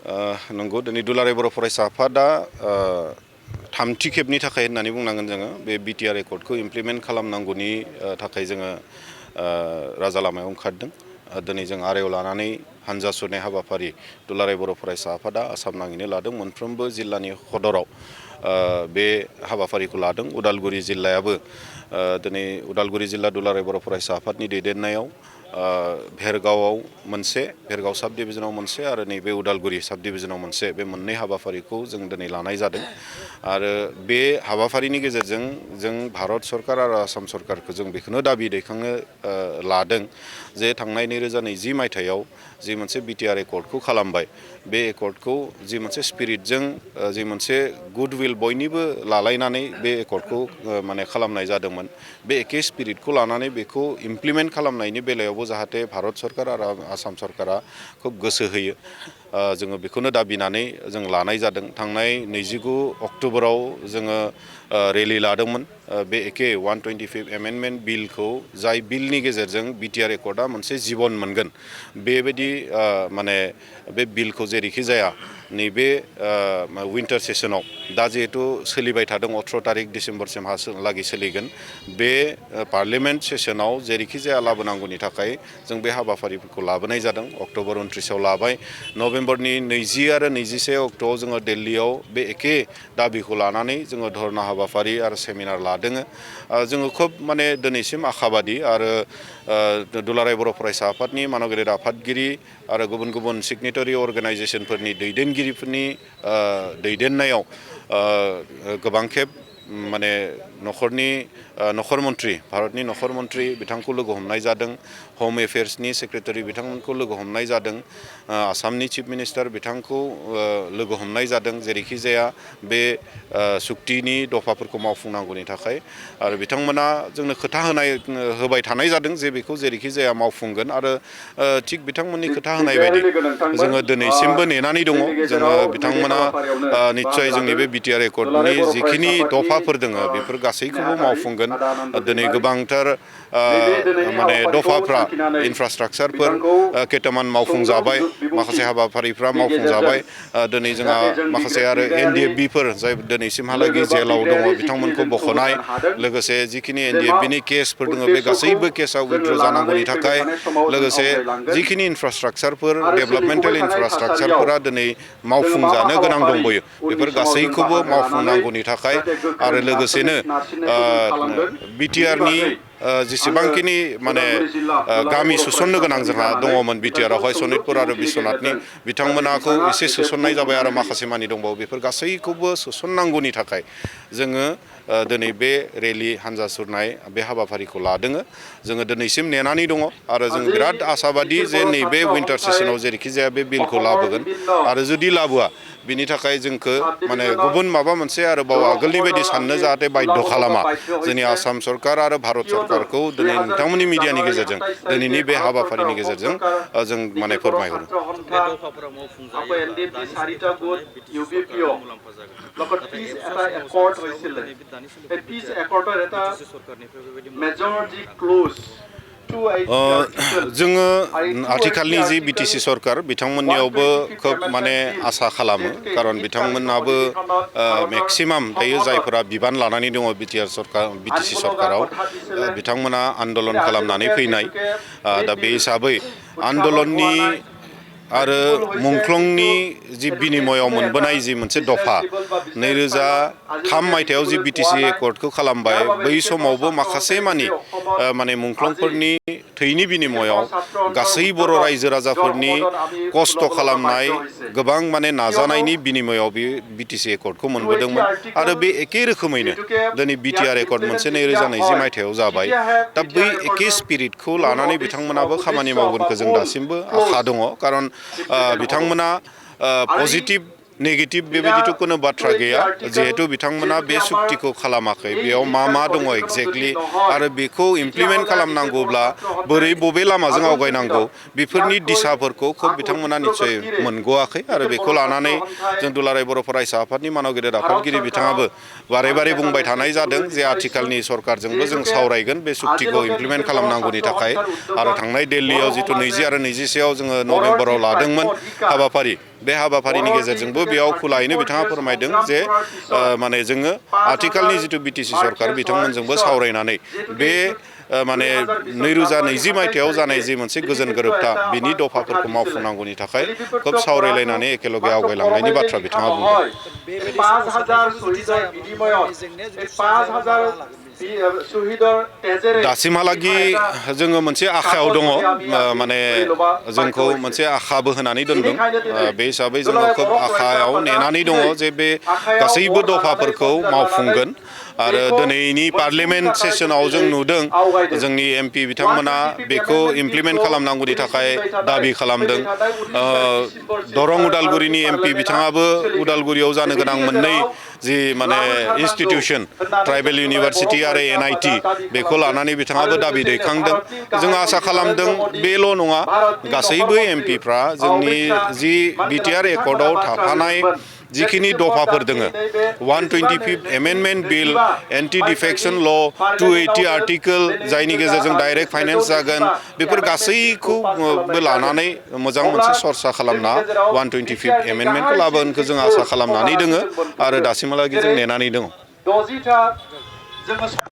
नंगौ दिनै दुलाराय बर' फरायसा आफादा थामथि खेबनि थाखाय होननानै बुंनांगोन जोङो बे बिटिआर एकर्डखौ इमप्लिमेन्ट खालामनांगौनि थाखाय जोङो राजा लामायाव ओंखारदों। दिनै जों आरायाव लानानै हानजा सुरनाय हाबाफारि दुलाराय बर' फरायसा आफादा आसाम नाङैनो लादों। मोनफ्रोमबो जिल्लानि हदराव बे हाबाफारिखौ लादों। उदालगुरि जिल्लायाबो दिनै उदालगुरि जिल्ला दुलाराय बर' फरायसा आफादनि दैदेननायाव भेरगावआव मोनसे, भेरगाव साब डिभिजनाव मोनसे आरो नैबे उदालगुरि साब डिभिजनाव मोनसे, बे मोननै हाबाफारिखौ जों दिनै लानाय जादों। आरो बे हाबाफारिनि गेजेरजों जों भारत सरकार आरो आसाम सरकारखौ जों बेखौनो दाबि दैखांनो लादों जे थांनाय 2020 मायथाइयाव जि मोनसे बिटिआर एकर्डखौ खालामबाय, बे एकर्डखौ जि मोनसे स्पिरिटजों जि मोनसे गुडविल बयनिबो लालायनानै बे एकर्डखौ माने खालामनाय जादोंमोन, बे एखे स्पिरिटखौ लानानै बेखौ इमप्लिमेन्ट खालामनायनि बेलायावबो जाहाथे भारत सरकार आरो आसाम सरकारा खोब गोसो होयो, जोङो बेखौनो दाबिनानै जों लानाय जादों। थांनाय 29 अक्ट'बराव जोङो रेलि लादोंमोन। बे एखे 125 एमेन्डमेन्ट बिलखौ, जाय बिलनि गेजेरजों बिटिआर एकर्डआ मोनसे जिबन मोनगोन, बेबायदि माने बे बिलखौ जेरैखि जाया नैबे विन्टार सेसनाव दा जिहेतु सोलिबाय थादों 18 तारिख डिसेम्बरसिमहालागै सोलिगोन, बे पार्लियामेन्ट सेसनाव जेरैखि जाया लाबोनांगौनि थाखाय जों बे हाबाफारिफोरखौ लाबोनाय जादों। अक्ट'बर 29आव लाबाय। नभेम्बरनि 20 आरो 21 अक्ट'आव जोङो दिल्लीयाव बे एखे दाबिखौ लानानै जोङो धरना हाबाफारि आरो सेमिनार लादों। जोङो खोब माने दिनैसिम आशाबादि आरो दुलाराय बर' फरायसा आफादनि मानगिरि आफादगिरि आरो गुबुन गुबुन सिगनेटारि अर्गेनाइजेसनफोरनि दैदेनगिरिफोरनि दैदेननायाव गोबां खेब माने नखर मन्त्रि, भारतनि नखर मन्त्रि बिथांखौ लोगो हमनाय जादों। हम एफेयार्सनि सेक्रेटारि बिथांमोनखौ लोगो हमनाय जादों। आसामनि चिफ मिनिस्टार बिथांखौ लोगो हमनाय जादों। जेरैखि जाया बे सुक्तिनि दफाफोरखौ मावफुंनांगौनि थाखाय आरो बिथांमोना जोंनो खोथा होबाय थानाय जादों जे बेखौ जेरैखि जाया मावफुंगोन। आरो थिग बिथांमोननि खोथा होनाय बायदि जोङो दिनैसिमबो नेनानै दङ। जोङो बिथांमोना निस्सय जोंनि बे बिटिआर एकर्डनि जिखिनि दफाफोर दङ बेफोर गासैखौबो मावफुंगोन। दिनै गोबांथार माने दफाफ्रा इनफ्रास्ट्राक्चारफोर केटामान मावफुंजाबाय, माखासे हाबाफारिफ्रा मावफुंजाबाय। दिनै जोंहा माखासे आरो एनडिएफबिफोर जाय दिनैसिमहालागै जेलाव दङ बिथांमोनखौ बख'नाय, लोगोसे जिखिनि एनडिएफबिनि केसफोर दङ बे गासैबो केसआ उइथड्र जानांगौनि थाखाय, लोगोसे जिखिनि इनफ्रास्ट्राक्चारफोर डेभेलपमेन्टेल इनफ्रास्ट्राक्चारफोरा दिनै मावफुंजानो गोनां दंबोयो, बेफोर गासैखौबो मावफुंनांगौनि थाखाय आरो लोगोसेनो बिटिआरनि जेसेबांखिनि माने गामि सोसननो गोनां जोंहा दङमोन बिटिआरआवहाय सनितपुर आरो बिश्वनाथनि, बिथांमोनाखौ एसे सोसननाय जाबाय आरो माखासे मानि दंबावो, बेफोर गासैखौबो सोसननांगौनि थाखाय जोङो दिनै बे रेलि हान्जा सुरनाय बे हाबाफारिखौ लादों। जोङो दिनैसिम नेनानै दङ आरो जों बिराद आशाबादि जे नैबे विन्टार सेसनाव जेरैखि जाया बे बिलखौ लाबोगोन। आरो जुदि लाबोआ, बिनि थाखाय जोंखौ माने गुबुन माबा मोनसे आरोबाव आगोलनि बायदि साननो जाहाथे बाध्य खालामा जोंनि आसाम सरकार आरो भारत सरकारखौ दिनै नोंथांमोननि मिडियानि गेजेरजों दिनैनि बे हाबाफारिनि गेजेरजों जों माने फोरमायहरो। बे दफाफोरा मावफुंजायोब्ला दानि सोलिबाय थानाय बिटिसि सरकारनो मुलाम्फा जागोन। नाथाय एबसु समाजावनि सायाव दिनै दानि सोलिफु बिटिसि सरकारनिफ्राय बेबायदि मुलाम्फा मोननो मोनाखै। जोङो आथिखालनि जि बिटिसि सरकार बिथांमोननियावबो खोब माने आसा खालामो, खारन बिथांमोनाबो मेक्सिमाम दायो जायफोरा बिबान लानानै दङ बिटिसि सरकाराव, बिथांमोना आन्दलन खालामनानै फैनाय। दा बे हिसाबै आन्दलननि आरो मुंख्लंनि जि बिनिमयआव मोनबोनाय जि मोनसे दफा 2003 मायथाइयाव जि बिटिसि एकर्डखौ खालामबाय, बै समावबो माखासे माने मुंख्लंफोरनि थैनि बिनिमयआव गासै बर' रायजो राजाफोरनि खस्थ' खालामनाय गोबां माने नाजानायनि बिनिमयआव बे बिटिसि एकर्डखौ मोनबोदोंमोन। आरो बे एखे रोखोमैनो दिनै बिटिआर एकर्ड मोनसे 2020 मायथाइयाव जाबाय। दा बै एखे स्पिरिटखौ लानानै बिथांमोनाबो खामानि मावगोनखौ जों दासिमबो आखा दङ, खारन बिथांमोना पजिटिभ नेगेटिभ बेबायदिथ' कोनो बाथ्रा गैया। जिहेतु बिथांमोना बे सुक्तिखौ खालामाखै, बेयाव मा दङ एक्जेक्टलि आरो बेखौ इमप्लिमेन्ट खालामनांगौब्ला बोरै बबे लामाजों आवगायनांगौ बेफोरनि दिसाफोरखौ खोब बिथांमोना निस्सय मोनग'वाखै। आरो बेखौ लानानै जों दुलाराय बर' फरायसा आफादनि मानगिरि आफादगिरि बिथाङाबो बारे बारे बुंबाय थानाय जादों जे आथिखालनि सरकारजोंबो जों सावरायगोन बे सुक्तिखौ इमप्लिमेन्ट खालामनांगौनि थाखाय। आरो थांनाय दिल्लीयाव जिथु 20 आरो 21 जोङो नभेम्बराव लादोंमोन हाबाफारि, बे हाबाफारिनि गेजेरजोंबो बेयाव खुलायैनो बिथाङा फोरमायदों जे माने जोङो आथिखालनि जिथु बिटिसि सरकार बिथांमोनजोंबो सावरायनानै बे माने 2020 मायथाइयाव जानाय जि मोनसे गोजोन गोरोबथा बिनि दफाफोरखौ मावफुंनांगौनि थाखाय खोब सावरायलायनानै एखेलगे आवगायलांनायनि बाथ्रा बिथाङा बुंदों। दासिमहालागि जोङो मोनसे आखायाव दङ माने जोंखौ मोनसे आखाबो होनानै दोनदों बे हिसाबै जोङो खोब आखायाव नेनानै दङ जे बे गासैबो दफाफोरखौ मावफुंगोन आरो दिनैनि पार्लियामेन्ट सेसनाव जों नुदों जोंनि एमपि बिथांमोना बेखौ इमप्लिमेन्ट खालामनांगौनि थाखाय दाबि खालामदों। दरं उदालगुरिनि एमपि बिथाङाबो उदालगुरियाव जानो गोनां मोननै जि माने इन्स्टिटिउसन ट्राइबेल इउनिभारसिटि आरो NIT बेखौ लानानै बिथाङाबो दाबि दैखांदों। जों आसा खालामदों बेल' नङा गासैबो एमपिफ्रा जोंनि जि बिटिआर एकर्डआव थाफानाय जिखिनि दफाफोर दोङो 125 एमेन्डमेन्ट बिल, एन्टि डिफेक्शन ल, 280 आर्टिकोल जायनि गेजेरजों डाइरेक्ट फाइनेन्स जागोन बेफोर गासैखौबो लानानै मोजां मोनसे सरसा खालामना 125 एमेन्डमेन्टखौ लाबोगोनखौ जों आसा खालामनानै दोङो आरो दासिमहालागि जों नेनानै दङ।